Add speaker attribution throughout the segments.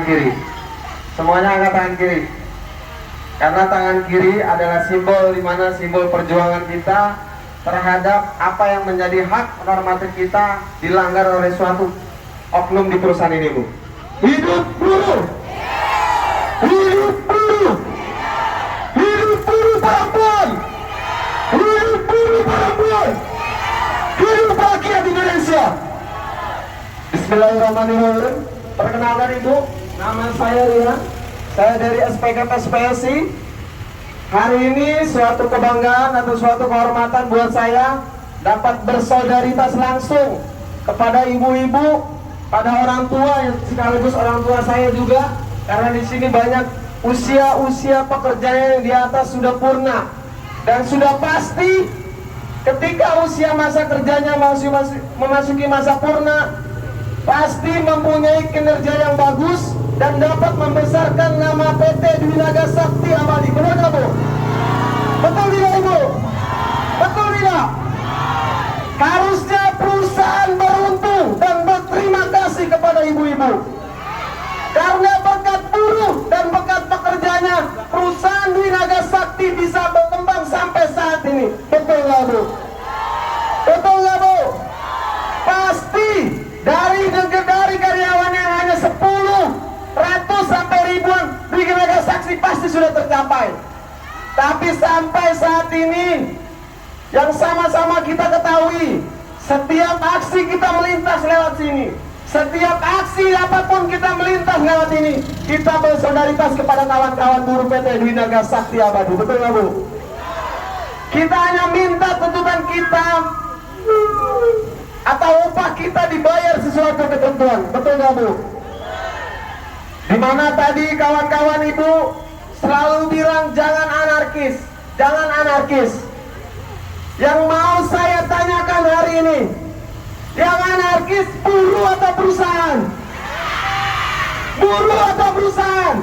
Speaker 1: kiri. Semuanya angkat tangan kiri. Karena tangan kiri adalah simbol di mana simbol perjuangan kita terhadap apa yang menjadi hak normatif kita dilanggar oleh suatu oknum di perusahaan ini, Bu. Hidup buruh! Hidup buruh! Hidup buruh perempuan! Hidup buruh perempuan! Hidup rakyat Indonesia! Bismillahirrahmanirrahim. Perkenalkan Ibu, nama saya Rian. Saya dari SPKP SPSI. Hari ini suatu kebanggaan atau suatu kehormatan buat saya dapat bersolidaritas langsung kepada ibu-ibu, pada orang tua yang sekaligus orang tua saya juga, karena di sini banyak usia pekerja yang di atas sudah purna dan sudah pasti ketika usia masa kerjanya memasuki masa purna pasti mempunyai kinerja yang bagus dan dapat membesarkan nama PT Dwi Naga Sakti Abadi. Benar nggak, Bu? Betul tidak, Ibu? Betul tidak? Harusnya perusahaan beruntung dan berterima kasih kepada ibu-ibu. Karena berkat buruh dan berkat pekerjanya, perusahaan Dwi Naga Sakti bisa berkembang sampai saat ini. Betul nggak, Bu? Betul nggak, Bu? Pasti dari karyawan yang hanya 10, ratus sampai ribuan Dwi Naga Sakti pasti sudah tercapai. Tapi sampai saat ini yang sama-sama kita ketahui, setiap aksi kita melintas lewat sini, setiap aksi apapun kita melintas lewat ini, kita bersolidaritas kepada kawan-kawan buruh PT Dwi Naga Sakti Abadi. Betul nggak, Bu? Kita hanya minta tuntutan kita atau upah kita dibayar sesuai ketentuan. Betul nggak, Bu? Dimana tadi kawan-kawan Ibu selalu bilang jangan anarkis, jangan anarkis. Yang mau saya tanyakan hari ini, yang anarkis buruh atau perusahaan? Buruh atau perusahaan?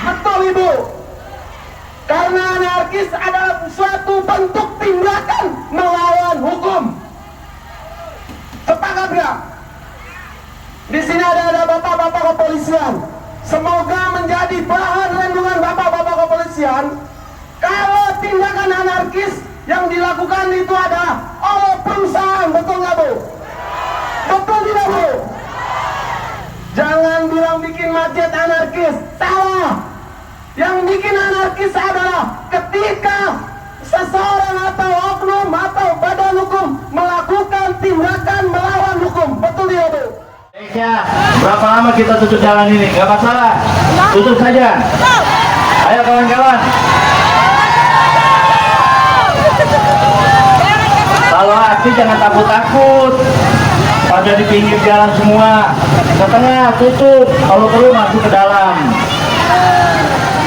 Speaker 1: Betul, Ibu. Karena anarkis adalah suatu bentuk tindakan melawan hukum. Sepakat nggak? Di sini ada bapak-bapak kepolisian. Semoga menjadi bahan renungan bapak-bapak kepolisian. Kalau tindakan anarkis yang dilakukan itu adalah oleh perusahaan, betul nggak, Bu? Betul tidak, Bu? Jangan bilang bikin macet anarkis, salah. Yang bikin anarkis adalah ketika seseorang atau oknum atau badan hukum melakukan tindakan melawan hukum. Betul tidak, Bu?
Speaker 2: Berapa lama kita tutup jalan ini? Gak masalah, tutup saja. Ayo kawan-kawan. Kalau aksi jangan takut-takut. Pada di pinggir jalan semua. Ke tengah tutup. Kalau perlu masuk ke dalam.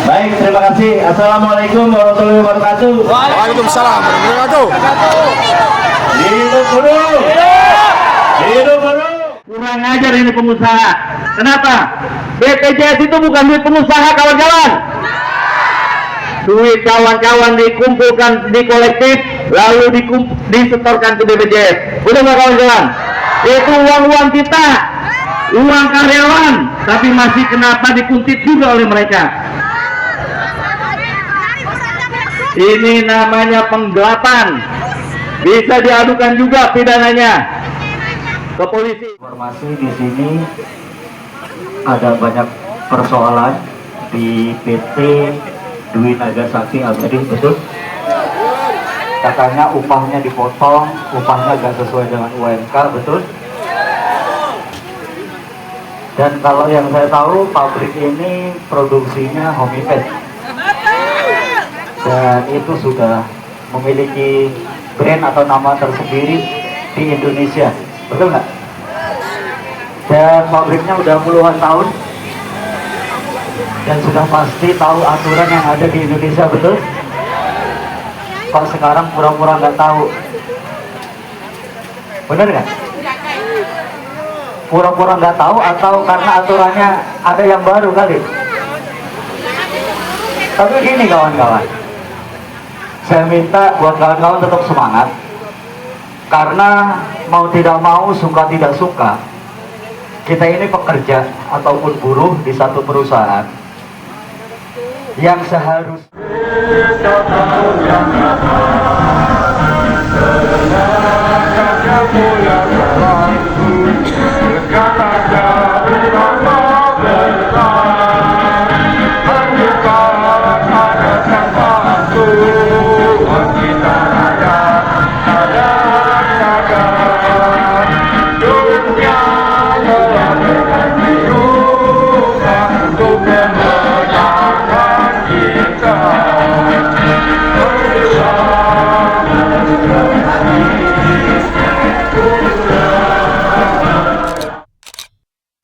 Speaker 2: Baik, terima kasih. Assalamualaikum warahmatullahi wabarakatuh.
Speaker 3: Waalaikumsalam warahmatullahi wabarakatuh.
Speaker 2: Hidup buruh. Hidup buruh. Kurang ajar ini pengusaha. Kenapa? BPJS itu bukan duit pengusaha, kawan-kawan. Duit kawan-kawan dikumpulkan di kolektif, lalu disetorkan ke BPJS. Udah nggak, kawan-kawan? Itu uang-uang kita, uang karyawan, tapi masih kenapa dikuntit juga oleh mereka. Ini namanya penggelapan. Bisa diadukan juga pidananya ke polisi.
Speaker 4: Informasi di sini ada banyak persoalan di PT Dwi Naga Sakti Abadi, betul? Katanya upahnya dipotong, upahnya gak sesuai dengan UMK, betul? Dan kalau yang saya tahu pabrik ini produksinya homemade dan itu sudah memiliki brand atau nama tersendiri di Indonesia, betul nggak? Dan pabriknya udah puluhan tahun dan sudah pasti tahu aturan yang ada di Indonesia, betul? Kok sekarang pura-pura nggak tahu? Bener nggak? Pura-pura nggak tahu atau karena aturannya ada yang baru kali? Tapi gini kawan-kawan, saya minta buat kawan-kawan tetap semangat, karena mau tidak mau, suka tidak suka, kita ini pekerja ataupun buruh di satu perusahaan yang seharusnya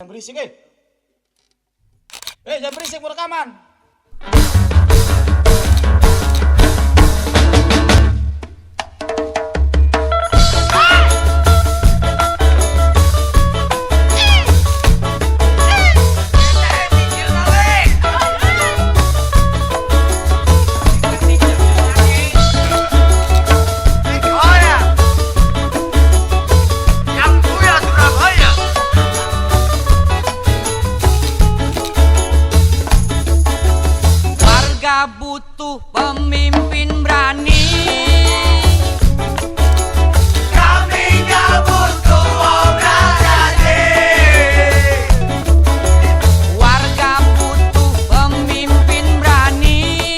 Speaker 5: berisik jangan berisik mau rekaman.
Speaker 6: Butuh pemimpin berani.
Speaker 7: Kami gak butuh obral jadi.
Speaker 6: Warga butuh pemimpin berani.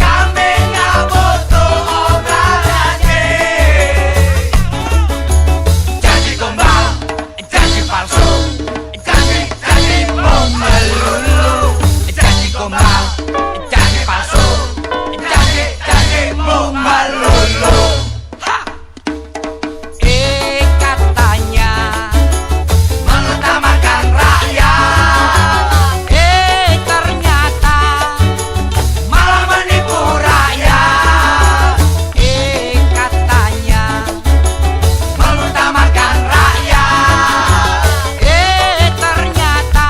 Speaker 7: Kami gak butuh obral jadi. Janji gombal, janji palsu, janji bom melulu. Janji gombal, janji palsu, janji bom melulu.
Speaker 6: Katanya
Speaker 7: Mengutamakan rakyat,
Speaker 6: ternyata
Speaker 7: malah menipu rakyat.
Speaker 6: katanya
Speaker 7: Mengutamakan rakyat,
Speaker 6: ternyata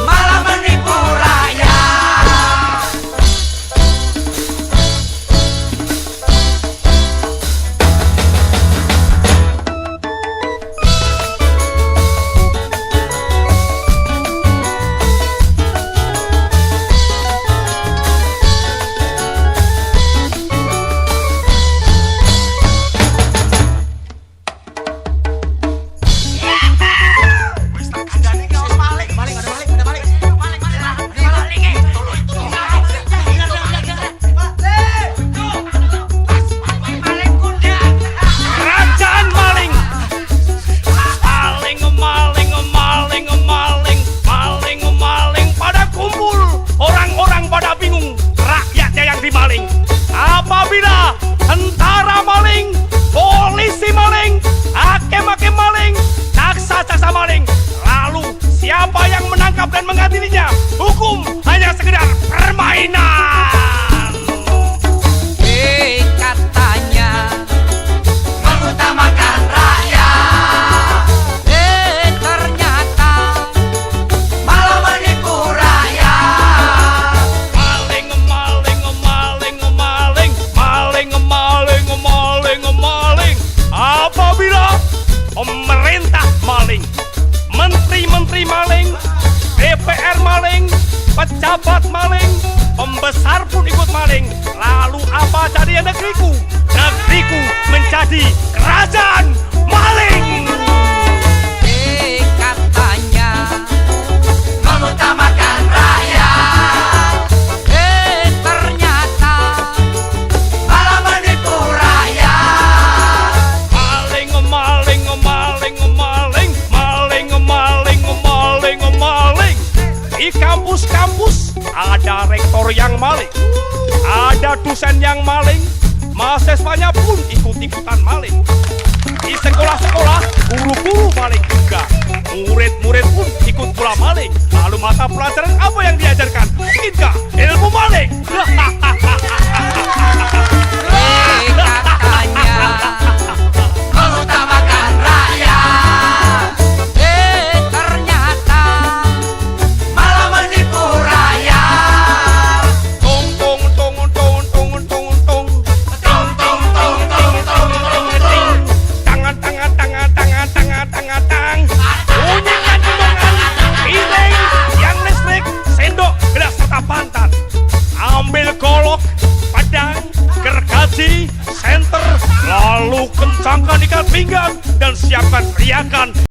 Speaker 7: malah menipu rakyat.
Speaker 5: Kerajaan maling. Maling pada kumpul. Orang-orang pada bingung. Rakyatnya yang dimaling. Apabila tentara maling, polisi maling, hakim-hakim maling, jaksa-jaksa maling, lalu siapa yang menangkap dan mengadilinya? Hukum hanya sekedar permainan.
Speaker 6: katanya
Speaker 7: Mengutamakan rakyat,
Speaker 6: ternyata
Speaker 7: malah menipu rakyat.
Speaker 5: Maling. Apabila pemerintah maling, menteri-menteri maling, DPR maling, pejabat maling, pembesar pun ikut maling. Lalu apa jadi negeriku? Negeriku menjadi kerajaan maling.
Speaker 6: katanya
Speaker 7: Mengutamakan rakyat,
Speaker 6: ternyata
Speaker 7: malah menipu rakyat.
Speaker 5: Maling. Di kampus-kampus ada rektor yang maling, ada dosen yang maling, mahasiswanya pun ikut-ikutan maling. Di sekolah-sekolah guru-guru maling juga, murid-murid pun ikut pula maling. Lalu mata pelajaran apa yang diajarkan? Mungkinkah ilmu maling?
Speaker 6: katanya
Speaker 7: Mengutamakan rakyat,
Speaker 6: ternyata
Speaker 7: malah menipu rakyat.
Speaker 5: Tung tung tung tung tung tung tung.
Speaker 7: Tung tung tung tung tung tung.
Speaker 5: Tangan angkat pinggang dan siapkan teriakan.